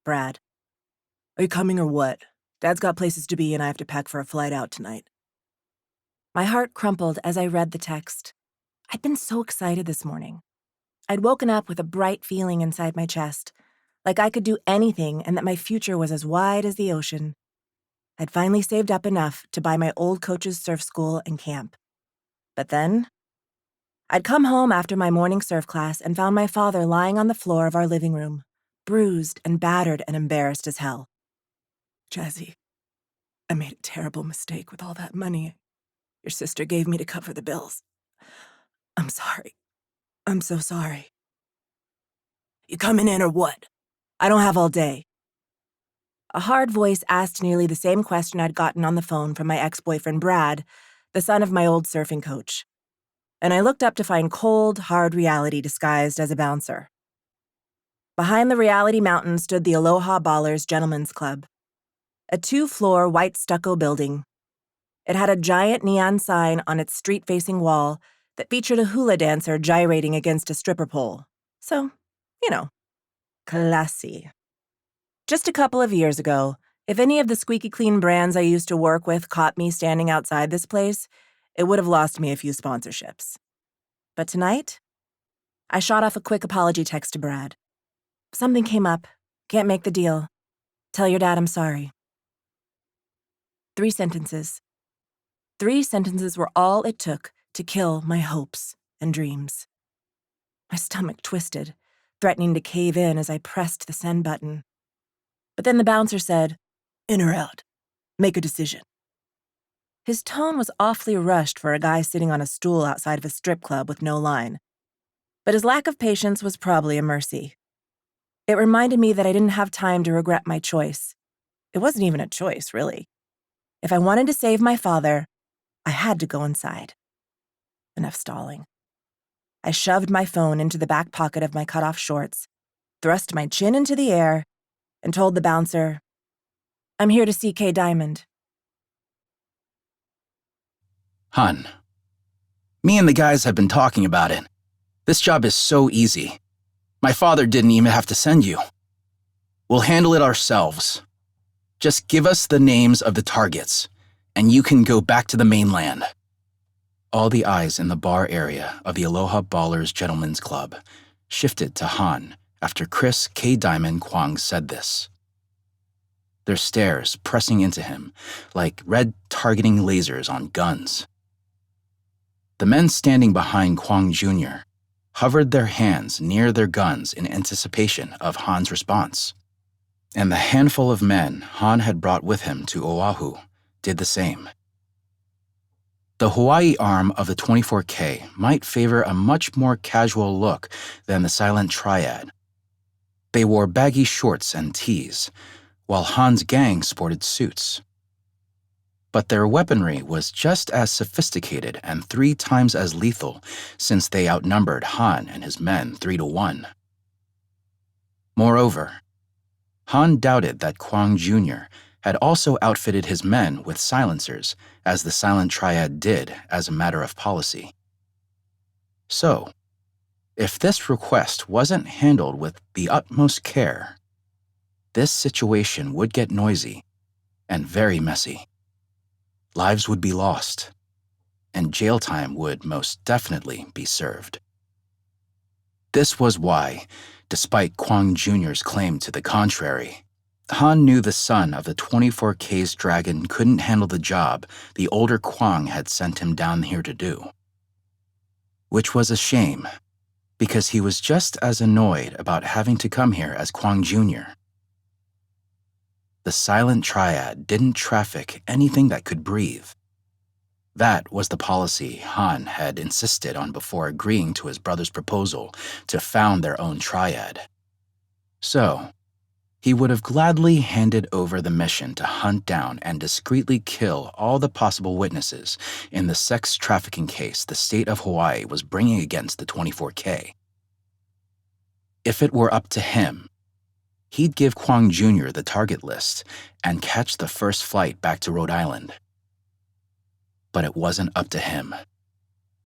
Brad. Are you coming or what? Dad's got places to be and I have to pack for a flight out tonight. My heart crumpled as I read the text. I'd been so excited this morning. I'd woken up with a bright feeling inside my chest, like I could do anything and that my future was as wide as the ocean. I'd finally saved up enough to buy my old coach's surf school and camp. But then, I'd come home after my morning surf class and found my father lying on the floor of our living room, bruised and battered and embarrassed as hell. Jazzy, I made a terrible mistake with all that money your sister gave me to cover the bills. I'm sorry. I'm so sorry. You coming in or what? I don't have all day. A hard voice asked nearly the same question I'd gotten on the phone from my ex-boyfriend Brad, the son of my old surfing coach. And I looked up to find cold, hard reality disguised as a bouncer. Behind the reality mountain stood the Aloha Ballers Gentlemen's Club, a 2-floor white stucco building. It had a giant neon sign on its street-facing wall that featured a hula dancer gyrating against a stripper pole. So, classy. Just a couple of years ago, if any of the squeaky clean brands I used to work with caught me standing outside this place, it would have lost me a few sponsorships. But tonight, I shot off a quick apology text to Brad. Something came up. Can't make the deal. Tell your dad I'm sorry. 3 sentences. 3 sentences were all it took to kill my hopes and dreams. My stomach twisted, threatening to cave in as I pressed the send button. But then the bouncer said, "In or out? Make a decision." His tone was awfully rushed for a guy sitting on a stool outside of a strip club with no line. But his lack of patience was probably a mercy. It reminded me that I didn't have time to regret my choice. It wasn't even a choice, really. If I wanted to save my father, I had to go inside. Enough stalling. I shoved my phone into the back pocket of my cut-off shorts, thrust my chin into the air, and told the bouncer, "I'm here to see Kay Diamond." Hun, me and the guys have been talking about it. This job is so easy. My father didn't even have to send you. We'll handle it ourselves. Just give us the names of the targets, and you can go back to the mainland. All the eyes in the bar area of the Aloha Ballers Gentlemen's Club shifted to Han after Chris K. Diamond Kwong said this. Their stares pressing into him like red targeting lasers on guns. The men standing behind Kwong Jr. hovered their hands near their guns in anticipation of Han's response. And the handful of men Han had brought with him to Oahu did the same. The Hawaii arm of the 24K might favor a much more casual look than the Silent Triad. They wore baggy shorts and tees, while Han's gang sported suits. But their weaponry was just as sophisticated and 3 times as lethal, since they outnumbered Han and his men 3-1. Moreover, Han doubted that Kwong Jr. had also outfitted his men with silencers, as the Silent Triad did as a matter of policy. So, if this request wasn't handled with the utmost care, this situation would get noisy and very messy. Lives would be lost, and jail time would most definitely be served. This was why, despite Kwong Jr.'s claim to the contrary, Han knew the son of the 24K's dragon couldn't handle the job the older Kwong had sent him down here to do. Which was a shame, because he was just as annoyed about having to come here as Kwong Jr. The Silent Triad didn't traffic anything that could breathe. That was the policy Han had insisted on before agreeing to his brother's proposal to found their own triad. So, he would have gladly handed over the mission to hunt down and discreetly kill all the possible witnesses in the sex trafficking case the state of Hawaii was bringing against the 24K. If it were up to him, he'd give Kwong Jr. the target list and catch the first flight back to Rhode Island. But it wasn't up to him.